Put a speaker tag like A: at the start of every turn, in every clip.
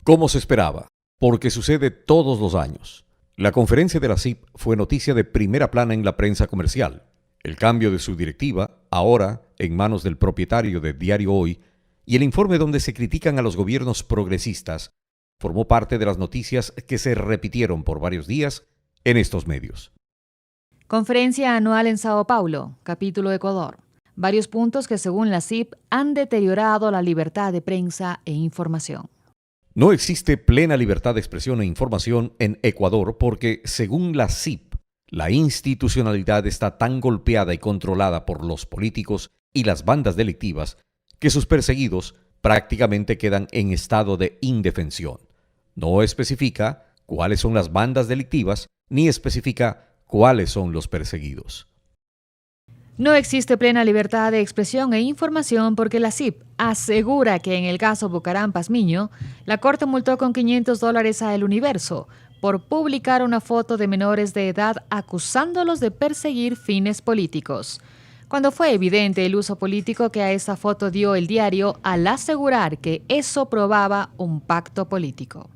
A: Como se esperaba, porque sucede todos los años. La conferencia de la CIP fue noticia de primera plana en la prensa comercial. El cambio de su directiva, ahora en manos del propietario de Diario Hoy, y el informe donde se critican a los gobiernos progresistas, formó parte de las noticias que se repitieron por varios días en estos medios.
B: Conferencia anual en Sao Paulo, capítulo Ecuador. Varios puntos que según la CIP han deteriorado la libertad de prensa e información.
A: No existe plena libertad de expresión e información en Ecuador porque, según la CIP, la institucionalidad está tan golpeada y controlada por los políticos y las bandas delictivas que sus perseguidos prácticamente quedan en estado de indefensión. No especifica cuáles son las bandas delictivas ni especifica cuáles son los perseguidos.
B: No existe plena libertad de expresión e información porque la CIP asegura que en el caso Bucaram Pazmiño, la Corte multó con $500 a El Universo por publicar una foto de menores de edad acusándolos de perseguir fines políticos, cuando fue evidente el uso político que a esa foto dio el diario al asegurar que eso probaba un pacto político.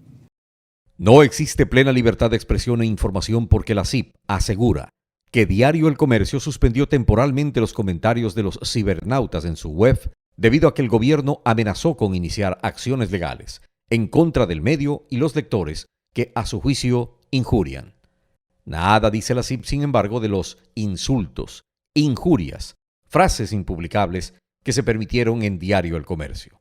A: No existe plena libertad de expresión e información porque la CIP asegura que Diario El Comercio suspendió temporalmente los comentarios de los cibernautas en su web debido a que el gobierno amenazó con iniciar acciones legales en contra del medio y los lectores que, a su juicio, injurian. Nada dice la CIP, sin embargo, de los insultos, injurias, frases impublicables que se permitieron en Diario El Comercio.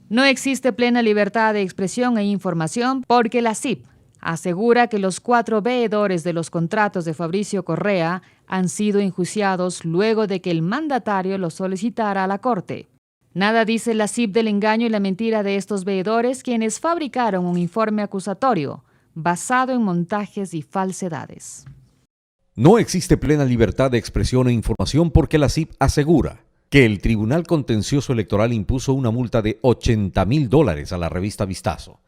B: No existe plena libertad de expresión e información porque la CIP asegura que los 4 veedores de los contratos de Fabricio Correa han sido enjuiciados luego de que el mandatario los solicitara a la Corte. Nada dice la CIP del engaño y la mentira de estos veedores, quienes fabricaron un informe acusatorio basado en montajes y falsedades.
A: No existe plena libertad de expresión e información porque la CIP asegura que el Tribunal Contencioso Electoral impuso una multa de $80,000 a la revista Vistazo.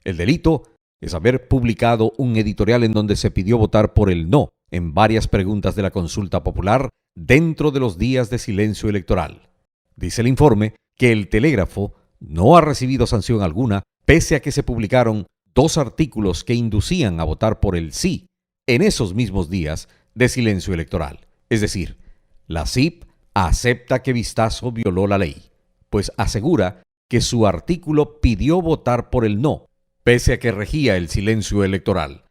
A: El delito es haber publicado un editorial en donde se pidió votar por el no en varias preguntas de la consulta popular dentro de los días de silencio electoral. Dice el informe que el Telégrafo no ha recibido sanción alguna, pese a que se publicaron 2 artículos que inducían a votar por el sí en esos mismos días de silencio electoral. Es decir, la CIP acepta que Vistazo violó la ley, pues asegura que su artículo pidió votar por el no, pese a que regía el silencio electoral.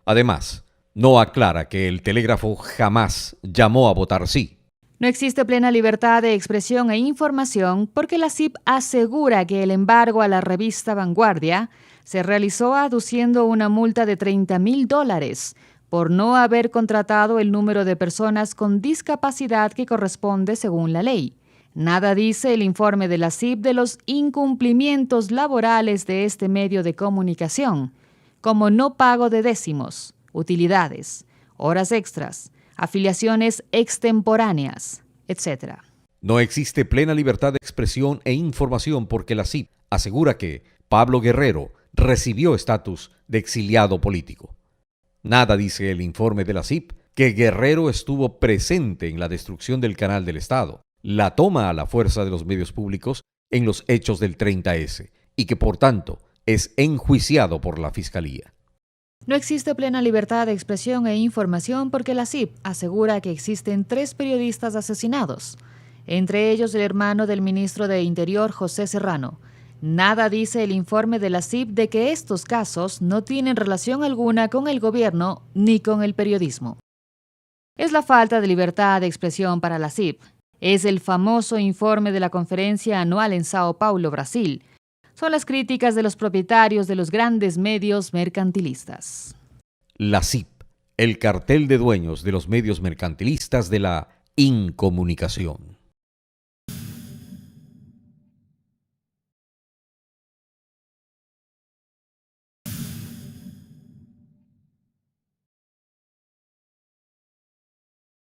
A: Además, no aclara que el Telégrafo jamás llamó a votar sí.
B: No existe plena libertad de expresión e información porque la CIP asegura que el embargo a la revista Vanguardia se realizó aduciendo una multa de $30,000 por no haber contratado el número de personas con discapacidad que corresponde según la ley. Nada dice el informe de la CIP de los incumplimientos laborales de este medio de comunicación, como no pago de décimos, utilidades, horas extras, afiliaciones extemporáneas, etc.
A: No existe plena libertad de expresión e información porque la CIP asegura que Pablo Guerrero recibió estatus de exiliado político. Nada dice el informe de la CIP que Guerrero estuvo presente en la destrucción del Canal del Estado, la toma a la fuerza de los medios públicos en los hechos del 30S y que, por tanto, es enjuiciado por la Fiscalía.
B: No existe plena libertad de expresión e información porque la CIP asegura que existen 3 periodistas asesinados, entre ellos el hermano del ministro de Interior, José Serrano. Nada dice el informe de la CIP de que estos casos no tienen relación alguna con el gobierno ni con el periodismo. Es la falta de libertad de expresión para la CIP. Es el famoso informe de la conferencia anual en Sao Paulo, Brasil. Son las críticas de los propietarios de los grandes medios mercantilistas.
A: La CIP, el cartel de dueños de los medios mercantilistas de la incomunicación.